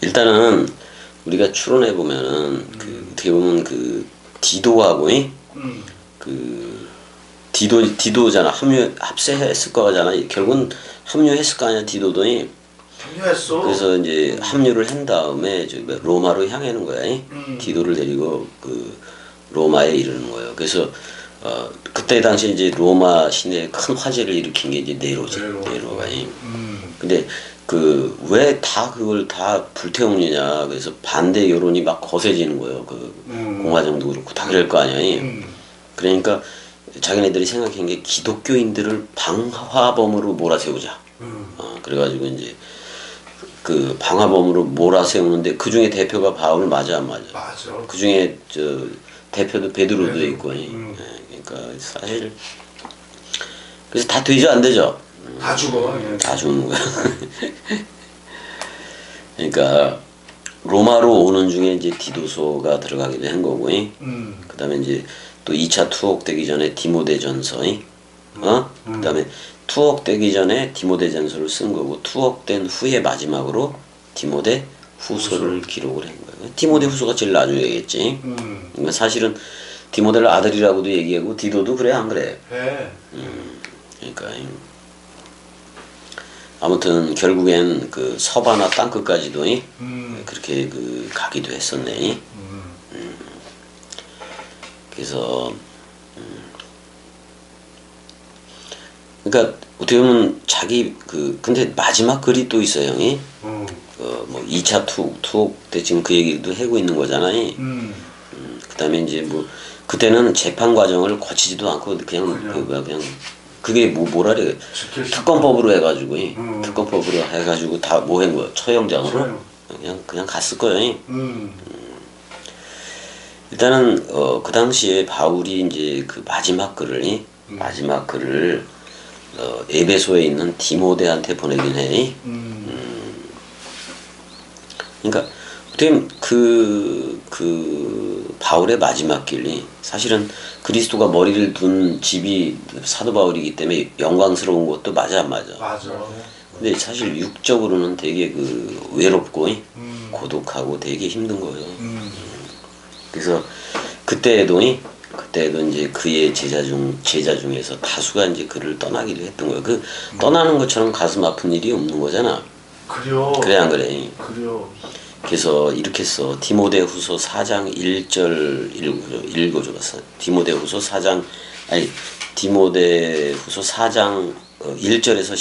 Speaker 2: 일단은 우리가 추론해 보면은 그 어떻게 보면 그 디도하고 그 디도잖아. 합세했을 거잖아. 결국은 합류했을 거 아니야. 디도도.
Speaker 1: 합류했어.
Speaker 2: 그래서 이제 합류를 한 다음에 로마로 향하는 거야. 디도를 데리고 그 로마에 이르는 거예요. 그래서 그때 당시 이제 로마 시내에 큰 화재를 일으킨 게 이제 네로가. 근데 그 왜 다 그걸 다 불태우느냐. 그래서 반대 여론이 막 거세지는 거예요. 그 공화정도 그렇고 다 그럴 거 아니야. 그러니까 자기네들이 생각한 게 기독교인들을 방화범으로 몰아세우자. 그래가지고 이제 그 방화범으로 몰아세우는데 그 중에 대표가 바울 맞아 안 맞아?
Speaker 1: 맞아.
Speaker 2: 그 중에 저 대표도 베드로도 있고. 그러니까 사실 그래서 다 되죠 안 되죠?
Speaker 1: 다 죽어.
Speaker 2: 다 죽는 거야. 그러니까 로마로 오는 중에 이제 디도서가 들어가기도 한 거고. 그다음에 이제 또 2차 투옥되기 전에 디모데전서. 그다음에 투옥되기 전에 디모데전서를 쓴 거고 투옥된 후에 마지막으로 디모데 후서를 기록을 한 거예요. 디모데 후서가 제일 나중에겠지. 그러니까 사실은 디모데를 아들이라고도 얘기하고 디도도 그래 안 그래?
Speaker 1: 네.
Speaker 2: 그러니까 아무튼 결국엔 그 서바나 땅끝까지도 그렇게 그 가기도 했었네. 그래서 그러니까 어떻게 보면 자기 그 근데 마지막 글이 또 있어요, 형이. 뭐 2차 투옥 때 지금 그 얘기도 하고 있는 거잖아. 그다음에 이제 뭐 그때는 재판 과정을 거치지도 않고 그냥 그게 뭐라 그래. 특검법으로 해가지고 특검법으로 해가지고 다 뭐 한 거야. 처형장으로 그냥 갔을 거예요. 일단은 그 당시에 바울이 이제 그 마지막 글을 에베소에 있는 디모데한테 보내긴 해. 그러니까 어떻게 그 바울의 마지막 길이 사실은 그리스도가 머리를 둔 집이 사도 바울이기 때문에 영광스러운 것도 맞아 안 맞아?
Speaker 1: 맞아.
Speaker 2: 근데 사실 육적으로는 되게 그 외롭고 고독하고 되게 힘든 거예요. 그래서 그때에도 이제 그의 제자 중에서 다수가 이제 그를 떠나기도 했던 거예요. 그 떠나는 것처럼 가슴 아픈 일이 없는 거잖아. 그래 안 그래?
Speaker 1: 그래요.
Speaker 2: 그래서 이렇게 써. 디모데후서 4장 1절 읽어줘 봤어. 디모데후서 4장 1절에서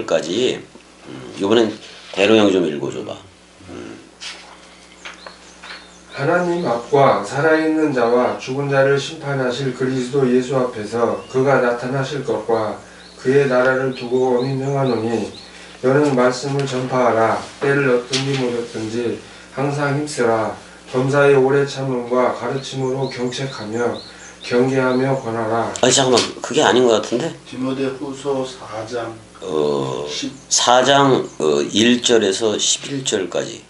Speaker 2: 11절까지 이번엔 대로형 좀 읽어줘봐.
Speaker 3: 하나님 앞과 살아있는 자와 죽은 자를 심판하실 그리스도 예수 앞에서 그가 나타나실 것과 그의 나라를 두고 언행하노니 너는 말씀을 전파하라. 때를 얻든지 못 얻든지 항상 힘쓰라. 범사의 오래 참음과 가르침으로 경책하며 경계하며 권하라.
Speaker 2: 잠깐만 그게 아닌 것 같은데?
Speaker 1: 디모데후서 4장
Speaker 2: 4장 1절에서 11절까지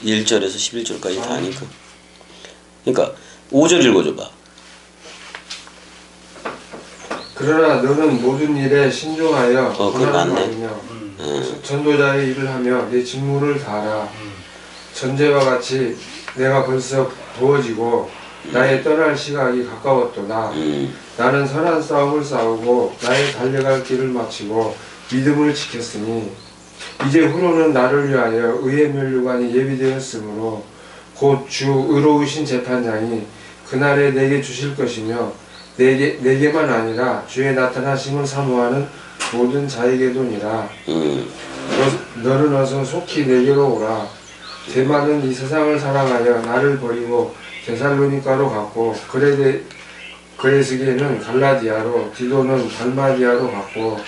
Speaker 2: 1절에서 11절까지 다 하니까 그러니까 5절 읽어줘봐.
Speaker 3: 그러나 너는 모든 일에 신중하여
Speaker 2: 그거
Speaker 3: 고난을
Speaker 2: 맞네.
Speaker 3: 받으며 전도자의 일을 하며 내 직무를 다하라. 전제와 같이 내가 벌써 부어지고 나의 떠날 시각이 가까웠도다. 나는 선한 싸움을 싸우고 나의 달려갈 길을 마치고 믿음을 지켰으니 이제 후로는 나를 위하여 의의 면류관이 예비되었으므로 곧 주 의로우신 재판장이 그날에 내게 주실 것이며 내게만 아니라 주의 나타나심을 사모하는 모든 자에게도니라. 너는 어서 속히 내게로 오라. 데마는 이 세상을 사랑하여 나를 버리고 데살로니가로 갔고 그레스게는 갈라디아로 디도는 달마디아로 갔고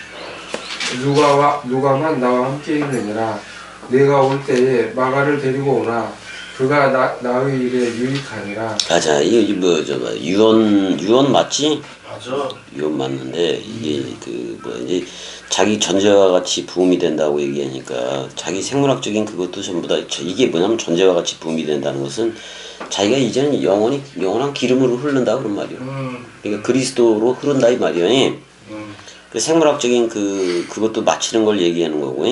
Speaker 3: 누가만 나와 함께 있느니라. 내가 올 때에 마가를 데리고 오라. 그가 나의 일에 유익하니라.
Speaker 2: 맞아. 이거 뭐 저거 유언 맞지?
Speaker 1: 맞아.
Speaker 2: 유언 맞는데 이게 그 뭐 이제 자기 전제와 같이 부음이 된다고 얘기하니까 자기 생물학적인 그것도 전부 다 이게 뭐냐면 전제와 같이 부음이 된다는 것은 자기가 이제는 영원한 기름으로 흐른다 그런 말이에요. 그러니까 그리스도로 흐른다 이 말이에요. 그 생물학적인 그것도 마치는 걸 얘기하는 거고.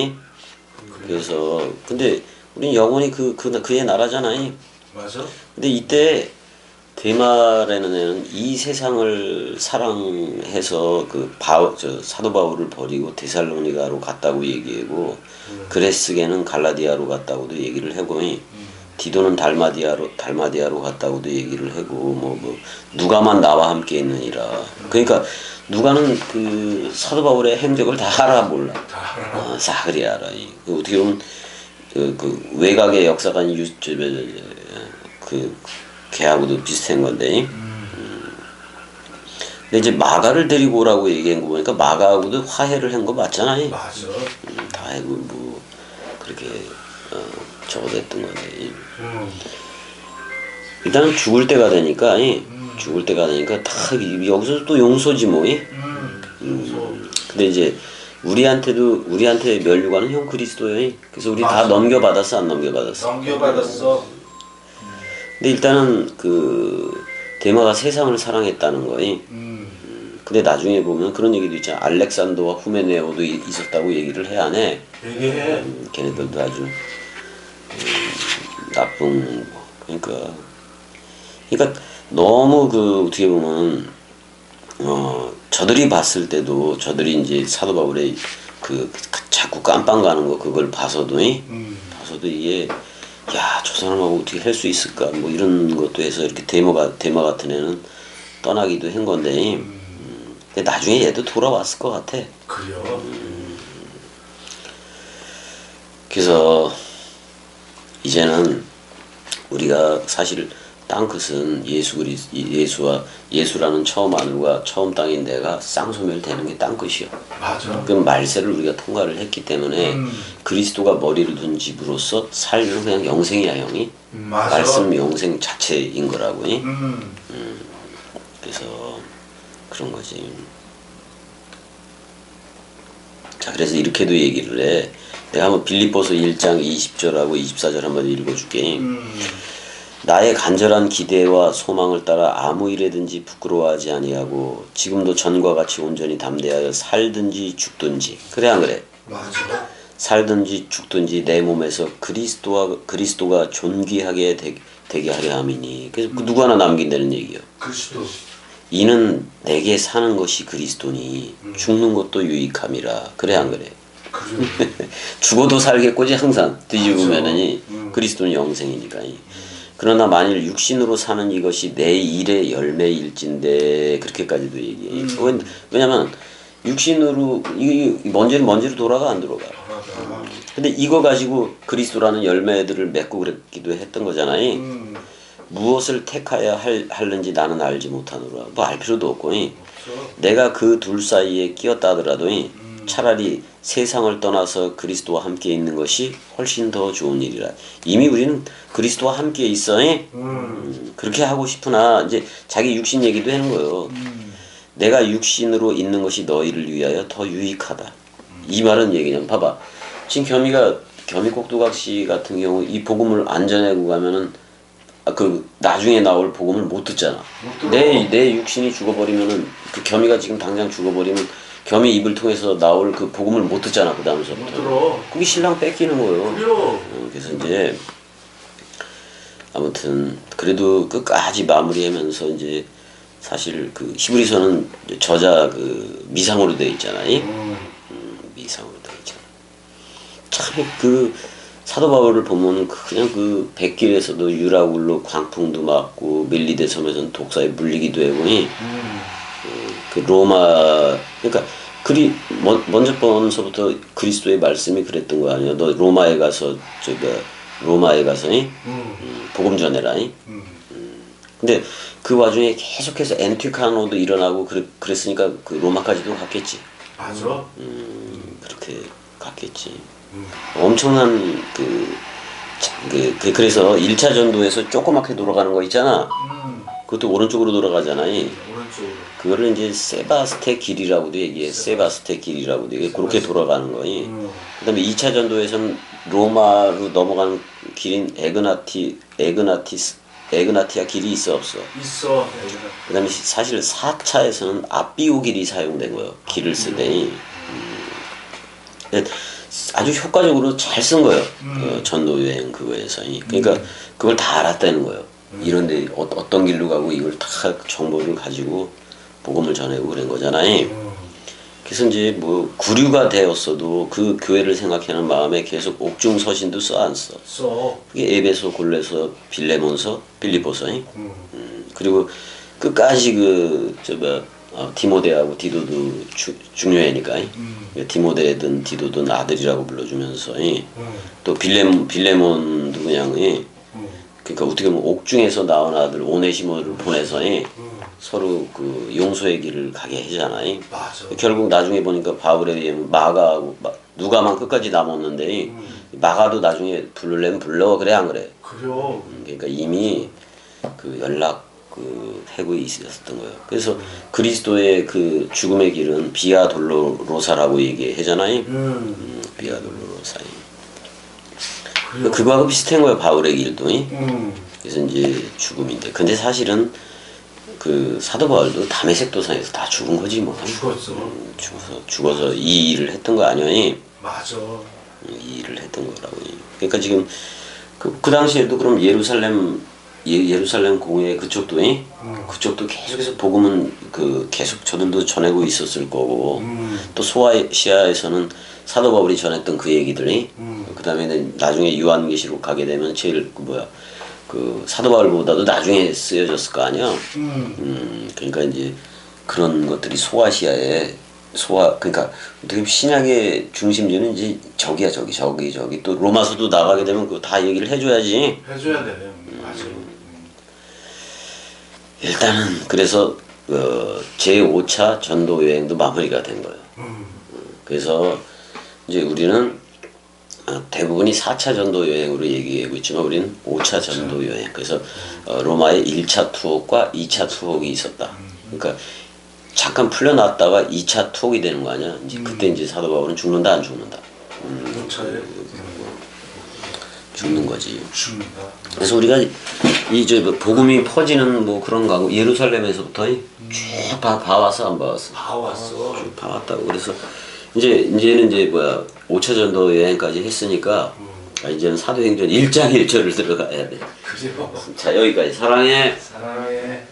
Speaker 2: 그래서 근데 우리는 영원히 그의 나라잖아요.
Speaker 1: 맞아.
Speaker 2: 근데 이때 대마라는 애는 이 세상을 사랑해서 사도 바울을 버리고 데살로니가로 갔다고 얘기하고 그레스게는 갈라디아로 갔다고도 얘기를 하고 디도는 달마디아로 갔다고도 얘기를 하고 뭐 누가만 나와 함께 있느니라. 그러니까 누가는 그 사도 바울의 행적을 다 알아 몰라. 사그리 알아. 어떻게 보면 그 외곽의 역사관 걔하고도 비슷한 건데. 근데 이제 마가를 데리고 오라고 얘기한 거 보니까 마가하고도 화해를 한 거 맞잖아요.
Speaker 1: 맞아.
Speaker 2: 다 해고 뭐 그렇게 저거 됐던 건데. 일단은 죽을 때가 되니까 다 여기서 또 용서지 뭐. 근데 이제 우리한테 면류관은 형 그리스도예요. 그래서 우리 다 넘겨받았어 안 넘겨받았어?
Speaker 1: 넘겨받았어.
Speaker 2: 근데 일단은 대마가 세상을 사랑했다는 거예요. 근데 나중에 보면 그런 얘기도 있잖아. 알렉산더와 후메네오도 있었다고 얘기를 해 안 해?
Speaker 1: 얘기해.
Speaker 2: 걔네들도 아주 나쁜 그러니까 너무 어떻게 보면 저들이 봤을 때도 저들이 이제 사도 바울의 자꾸 깜빵 가는 거 그걸 봐서도 이게 야, 저 사람하고 어떻게 할 수 있을까? 뭐 이런 것도 해서 이렇게 대마 같은 애는 떠나기도 한 건데, 근데 나중에 얘도 돌아왔을 것 같아.
Speaker 1: 그래요.
Speaker 2: 그래서 이제는 우리가 사실 땅끝은 예수라는 처음 하늘과 처음 땅인 데가 쌍소멸되는 게 땅끝이요.
Speaker 1: 맞아.
Speaker 2: 그 말세를 우리가 통과를 했기 때문에 그리스도가 머리를 둔 집으로서 살면 그냥 영생이야 형이.
Speaker 1: 맞아.
Speaker 2: 말씀 영생 자체인 거라고. 그래서 그런 거지. 자 그래서 이렇게도 얘기를 해. 내가 한번 빌립보서 1장 20절하고 24절 한번 읽어줄게. 나의 간절한 기대와 소망을 따라 아무 일에든지 부끄러워하지 아니하고 지금도 전과 같이 온전히 담대하여 살든지 죽든지 그래 안 그래?
Speaker 1: 맞아.
Speaker 2: 살든지 죽든지 내 몸에서 그리스도가 존귀하게 되게 하려 함이니. 그래서 누구 하나 남긴다는 얘기요.
Speaker 1: 그리스도.
Speaker 2: 이는 내게 사는 것이 그리스도니 죽는 것도 유익함이라. 그래 안 그래?
Speaker 1: 그래.
Speaker 2: 죽어도 살겠고지 항상 뒤집으면은 그리스도는 영생이니까. 그러나 만일 육신으로 사는 이것이 내 일의 열매일진데 그렇게까지도 얘기해. 왜냐면 육신으로 먼지로 돌아가 안 돌아가. 근데 이거 가지고 그리스도라는 열매들을 맺고 그랬기도 했던 거잖아요. 무엇을 택하여 할는지 나는 알지 못하노라. 뭐 알 필요도 없고. 내가 그 둘 사이에 끼었다 하더라도 차라리 세상을 떠나서 그리스도와 함께 있는 것이 훨씬 더 좋은 일이라. 이미 우리는 그리스도와 함께 있어. 그렇게 하고 싶으나 이제 자기 육신 얘기도 하는 거예요. 내가 육신으로 있는 것이 너희를 위하여 더 유익하다. 이 말은 얘기냐면 봐봐. 지금 겸이 꼭두각시 같은 경우 이 복음을 안 전하고 가면은 나중에 나올 복음을 못 듣잖아. 내 육신이 죽어버리면은 그 겸이가 지금 당장 죽어버리면 겸이 입을 통해서 나올 그 복음을 못 듣잖아. 그 다음서부터.
Speaker 1: 못 들어.
Speaker 2: 그게 신랑 뺏기는 거예요.
Speaker 1: 그래요.
Speaker 2: 그래서 이제 아무튼 그래도 끝까지 마무리하면서 이제 사실 그 히브리서는 저자 미상으로 되어 있잖아요. 미상으로 되어 있잖아. 참 사도 바울을 보면 그냥 백길에서도 유라굴로 광풍도 맞고 밀리대 섬에서는 독사에 물리기도 하고 로마 그러니까 먼저 번서부터 그리스도의 말씀이 그랬던 거 아니야. 너 로마에 가서 복음 전해라. 근데 그 와중에 계속해서 엔티카노도 일어나고 그랬으니까 로마까지도 갔겠지.
Speaker 1: 맞아.
Speaker 2: 그렇게 갔겠지. 엄청난 그래서 1차 전도에서 조그맣게 돌아가는 거 있잖아. 그것도 오른쪽으로 돌아가잖아.
Speaker 1: 오른쪽으로.
Speaker 2: 그거를 이제 세바스테 길이라고도 얘기해. 세바스테 길이라고도 얘기해. 그렇게 돌아가는 거니. 그다음에 2차 전도에서는 로마로 넘어가는 길인 에그나티아 길이 있어 없어?
Speaker 1: 있어.
Speaker 2: 그다음에 사실 4차에서는 아비오 길이 사용된 거예요. 길을 쓰더니 아주 효과적으로 잘 쓴 거예요. 전도 여행 그거에서. 그러니까 그걸 다 알았다는 거예요. 이런데 어떤 길로 가고 이걸 다 정보를 가지고 복음을 전하고 그런 거잖아요. 그래서 이제 뭐 구류가 되었어도 그 교회를 생각하는 마음에 계속 옥중 서신도 써 안 써.
Speaker 1: 써.
Speaker 2: 그게 에베소, 골로새, 빌레몬서, 빌립보서. 그리고 끝까지 디모데하고 디도도 중요하니까. 디모데든 디도든 아들이라고 불러주면서 또 빌레몬도 그냥 그러니까 어떻게 보면 옥중에서 나온 아들 오네시모를 보내서 서로 그 용서의 길을 가게 하잖아요.
Speaker 1: 맞아.
Speaker 2: 결국 나중에 보니까 바울에 의하면 마가하고 누가만 끝까지 남았는데 마가도 나중에 부르려면 불러 그래 안 그래?
Speaker 1: 그래요.
Speaker 2: 그러니까 이미 그 연락 그 해고에 있었던 거예요. 그래서 그리스도의 그 죽음의 길은 비아 돌로로사라고 얘기하잖아요. 비아 돌로로사. 그거하고 비슷한 거예요. 바울의 길도. 그래서 이제 죽음인데, 근데 사실은 그 사도 바울도 다메섹 도상에서 다 죽은 거지 뭐.
Speaker 1: 죽었어.
Speaker 2: 죽어서 이 일을 했던 거 아니야?
Speaker 1: 맞아.
Speaker 2: 이 일을 했던 거라고. 그러니까 지금 그 당시에도 그럼 예루살렘 공회 그쪽도 그쪽도 계속해서 복음은 그 계속 저들도 전하고 있었을 거고 또 소아시아에서는 사도 바울이 전했던 그 얘기들이 그다음에는 나중에 요한계시록 가게 되면 제일 그 사도 바울보다도 나중에 쓰여졌을 거 아니야. 그러니까 이제 그런 것들이 소아시아에 그러니까 어떻게 신약의 중심지는 이제 저기야 저기 또 로마서도 나가게 되면 그거 다 얘기를 해줘야지.
Speaker 1: 해줘야 돼. 맞아.
Speaker 2: 일단은 그래서 제5차 전도 여행도 마무리가 된 거예요. 그래서 이제 우리는 대부분이 4차 전도 여행으로 얘기하고 있지만 우리는 5차 전도 여행. 그래서 로마의 1차 투옥과 2차 투옥이 있었다. 그러니까 잠깐 풀려났다가 2차 투옥이 되는 거 아니야. 이제 그때 이제 사도 바울은 죽는다 안 죽는다.
Speaker 1: 5차에
Speaker 2: 죽는 거지.
Speaker 1: 죽는다.
Speaker 2: 그래서 우리가 복음이 퍼지는 뭐 그런 거 하고 예루살렘에서부터 쭉 봐왔어 안 봐왔어?
Speaker 1: 봐왔어.
Speaker 2: 쭉 봐왔다고. 그래서 이제는 5차 전도 여행까지 했으니까 이제는 사도행전 1장 1절을 들어가야 돼.
Speaker 1: 그래요.
Speaker 2: 자 여기까지 사랑해.
Speaker 1: 사랑해.